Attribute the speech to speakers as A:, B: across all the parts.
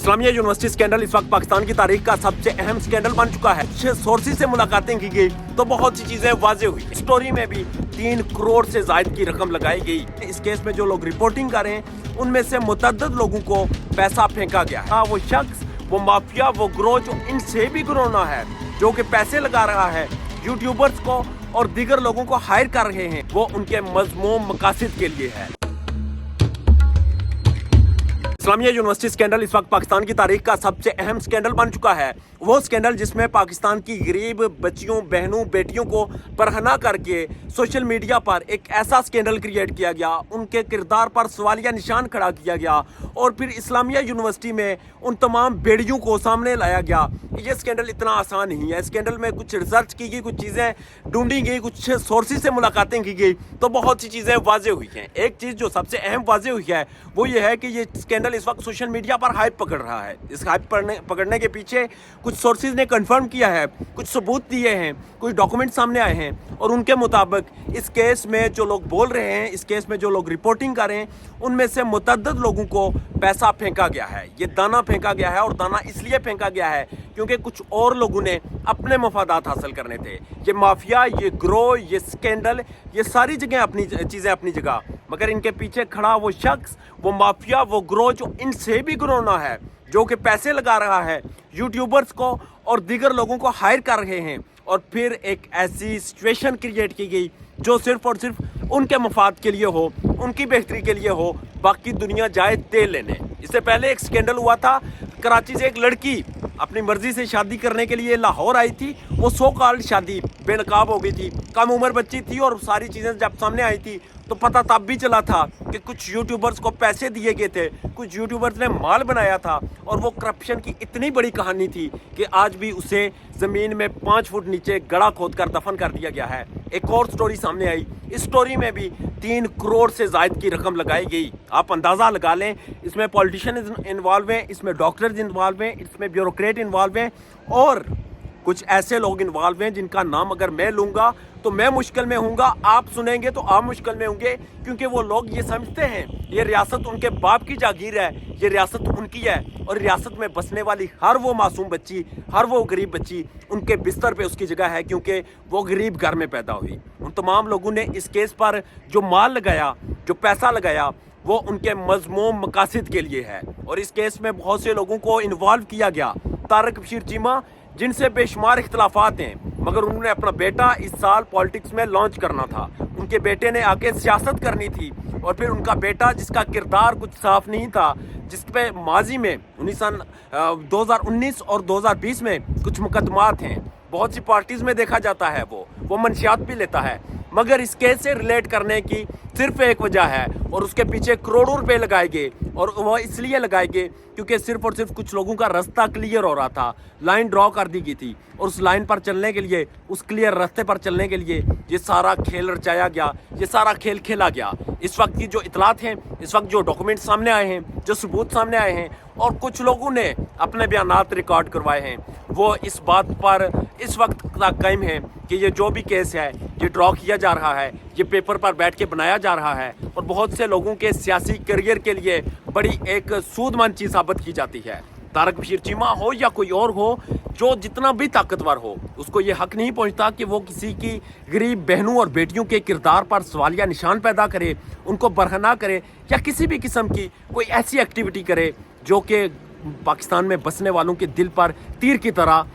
A: Islamia university scandal इस वक्त पाकिस्तान की तारीख का सबसे अहम स्कैंडल बन चुका है। सोर्सेज से मुलाकातें की गई तो बहुत सी चीजें वाजे हुई। स्टोरी में भी 3 करोड़ से ज्यादा की रकम लगाई गई। इस केस में जो लोग रिपोर्टिंग कर रहे हैं उनमें से मुतअद्दिद लोगों को पैसा फेंका गया है। वो शख्स, वो माफिया, वो ग्रोह जो इनसे भी गुरोना है, जो कि पैसे लगा रहा है यूट्यूबर्स को और दीगर लोगों को हायर कर रहे हैं, वो उनके मज़मूम मकासद के लिए है। इस्लामिया यूनिवर्सिटी स्कैंडल इस वक्त पाकिस्तान की तारीख का सबसे अहम स्कैंडल बन चुका है। वो स्कैंडल जिसमें पाकिस्तान की गरीब बच्चियों, बहनों, बेटियों को बरहना करके सोशल मीडिया पर एक ऐसा स्कैंडल क्रिएट किया गया, उनके किरदार पर सवालिया निशान खड़ा किया गया और फिर इस्लामिया यूनिवर्सिटी में उन तमाम बेड़ियों को सामने लाया गया। ये स्कैंडल इतना आसान नहीं है। स्कैंडल में कुछ रिसर्च की गई, कुछ चीज़ें ढूंढी गई, कुछ सोर्सेज से मुलाकातें की गई तो बहुत सी चीज़ें वाजे हुई हैं। एक चीज़ जो सबसे अहम वाजे हुई है वो ये है कि ये स्कैंडल इस वक्त सोशल मीडिया पर हाइप पकड़ रहा है। इस हाइप पकड़ने के पीछे कुछ सोर्सेज ने कंफर्म किया है, कुछ सबूत दिए हैं, कुछ डॉक्यूमेंट सामने आए हैं और उनके मुताबिक इस केस में जो लोग बोल रहे हैं, इस केस में जो लोग रिपोर्टिंग कर रहे हैं, उनमें से मुतअद्दिद लोगों को पैसा फेंका गया है। ये दाना फेंका गया है और दाना इसलिए फेंका गया है क्योंकि कुछ और लोगों ने अपने मफादात हासिल करने थे। ये माफिया, ये ग्रोह, ये स्कैंडल, ये सारी जगह अपनी चीज़ें अपनी जगह, मगर इनके पीछे खड़ा वो शख्स, वो माफिया, वो ग्रोह जो इनसे भी गुरोना है, जो कि पैसे लगा रहा है यूट्यूबर्स को और दीगर लोगों को हायर कर रहे हैं। और फिर एक ऐसी सिचुएशन क्रिएट की गई जो सिर्फ और सिर्फ उनके मफाद के लिए हो, उनकी बेहतरी के लिए हो, बाकी दुनिया जाए तेल लेने। इससे पहले एक स्कैंडल हुआ था, कराची से एक लड़की अपनी मर्जी से शादी करने के लिए लाहौर आई थी। वो सो कॉल्ड शादी बेनकाब हो गई थी, कम उम्र बच्ची थी और सारी चीज़ें जब सामने आई थी तो पता तब भी चला था कि कुछ यूट्यूबर्स को पैसे दिए गए थे, कुछ यूट्यूबर्स ने माल बनाया था और वो करप्शन की इतनी बड़ी कहानी थी कि आज भी उसे ज़मीन में 5 फुट नीचे गड़ा खोद कर दफन कर दिया गया है। एक और स्टोरी सामने आई, इस स्टोरी में भी 3 करोड़ से ज़ायद की रकम लगाई गई। आप अंदाज़ा लगा लें, इसमें पॉलिटिशियन इन्वॉल्व हैं, इसमें डॉक्टर्स इन्वॉल्व हैं, इसमें ब्यूरोक्रेट इन्वॉल्व हैं और कुछ ऐसे लोग इन्वॉल्व हैं जिनका नाम अगर मैं लूँगा तो मैं मुश्किल में हूँगा, आप सुनेंगे तो आप मुश्किल में होंगे, क्योंकि वो लोग ये समझते हैं ये रियासत उनके बाप की जागीर है, ये रियासत उनकी है और रियासत में बसने वाली हर वो मासूम बच्ची, हर वो गरीब बच्ची उनके बिस्तर पे उसकी जगह है, क्योंकि वो गरीब घर में पैदा हुई। उन तमाम लोगों ने इस केस पर जो माल लगाया, जो पैसा लगाया, वो उनके मज़मूम मकासद के लिए है। और इस केस में बहुत से लोगों को इन्वॉल्व किया गया। तारक बशीर चीमा, जिनसे बेशुमार इख्तलाफात हैं, मगर उन्होंने अपना बेटा इस साल पॉलिटिक्स में लॉन्च करना था। उनके बेटे ने आगे सियासत करनी थी और फिर उनका बेटा, जिसका किरदार कुछ साफ नहीं था, जिस पे माजी में 2019 और 2020 में कुछ मुकदमात हैं, बहुत सी पार्टीज़ में देखा जाता है, वो मंशियात भी लेता है, मगर इस केस से रिलेट करने की सिर्फ एक वजह है और उसके पीछे करोड़ों रुपए लगाए गए और वो इसलिए लगाए गए क्योंकि सिर्फ और सिर्फ कुछ लोगों का रास्ता क्लियर हो रहा था, लाइन ड्रॉ कर दी गई थी और उस लाइन पर चलने के लिए, उस क्लियर रास्ते पर चलने के लिए ये सारा खेल रचाया गया, ये सारा खेल खेला गया। इस वक्त की जो इतलात हैं, इस वक्त जो डॉक्यूमेंट सामने आए हैं, जो सबूत सामने आए हैं और कुछ लोगों ने अपने बयानात रिकॉर्ड करवाए हैं, वो इस बात पर इस वक्त तक कायम है कि ये जो भी केस है ये ड्रॉ किया जा रहा है, ये पेपर पर बैठ के बनाया जा रहा है और बहुत से लोगों के सियासी करियर के लिए बड़ी एक सूदमंद चीज़ साबित की जाती है। तारक बशीर चीमा हो या कोई और हो, जो जितना भी ताकतवर हो, उसको ये हक नहीं पहुंचता कि वो किसी की गरीब बहनों और बेटियों के किरदार पर सवालिया निशान पैदा करे, उनको बरहना करे या किसी भी किस्म की कोई ऐसी एक्टिविटी करे जो कि पाकिस्तान में बसने वालों के दिल पर तीर की तरह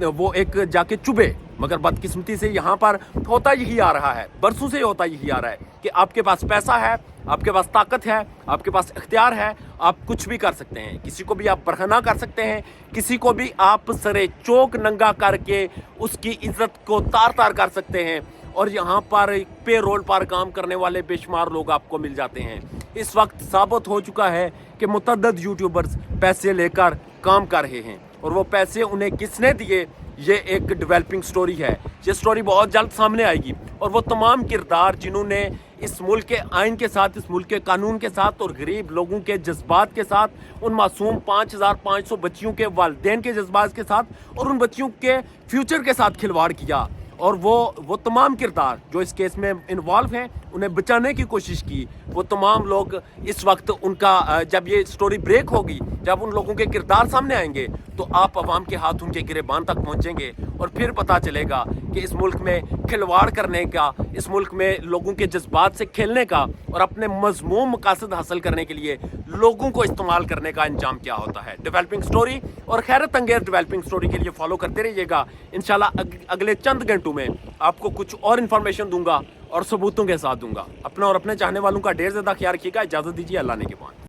A: वो एक जाके चुभे। मगर बदकिस्मती से यहाँ पर होता यही आ रहा है, बरसों से होता यही आ रहा है कि आपके पास पैसा है, आपके पास ताकत है, आपके पास इख्तियार है, आप कुछ भी कर सकते हैं, किसी को भी आप बरहना कर सकते हैं, किसी को भी आप सरे चौक नंगा करके उसकी इज्जत को तार तार कर सकते हैं और यहाँ पर पे रोल पर काम करने वाले बेशुमार लोग आपको मिल जाते हैं। इस वक्त साबित हो चुका है कि मुतअद्दिद यूट्यूबर्स पैसे लेकर काम कर रहे हैं और वो पैसे उन्हें किसने दिए, ये एक डेवलपिंग स्टोरी है। ये स्टोरी बहुत जल्द सामने आएगी और वो तमाम किरदार जिन्होंने इस मुल्क के आइन के साथ, इस मुल्क के कानून के साथ और गरीब लोगों के जज्बात के साथ, उन मासूम 5500 बच्चियों के वालिदैन के जज्बात के साथ और उन बच्चियों के फ्यूचर के साथ खिलवाड़ किया और वो तमाम किरदार जो इस केस में इन्वॉल्व हैं انہیں بچانے کی کوشش کی، وہ تمام لوگ اس وقت ان کا جب یہ سٹوری بریک ہوگی، جب ان لوگوں کے کردار سامنے آئیں گے تو آپ عوام کے ہاتھ ان کے گریبان تک پہنچیں گے اور پھر پتہ چلے گا کہ اس ملک میں کھلواڑ کرنے کا، اس ملک میں لوگوں کے جذبات سے کھیلنے کا اور اپنے مذموم مقاصد حاصل کرنے کے لیے لوگوں کو استعمال کرنے کا انجام کیا ہوتا ہے۔ ڈیولپنگ سٹوری اور حیرت انگیز ڈیولپنگ سٹوری کے لیے فالو کرتے رہیے گا۔ انشاءاللہ اگلے چند گھنٹوں میں آپ کو کچھ اور انفارمیشن دوں گا اور ثبوتوں کے ساتھ دوں گا۔ اپنا اور اپنے چاہنے والوں کا ڈھیر زیادہ خیال رکھیے گا۔ اجازت دیجیے، اللہ نے کے بعد۔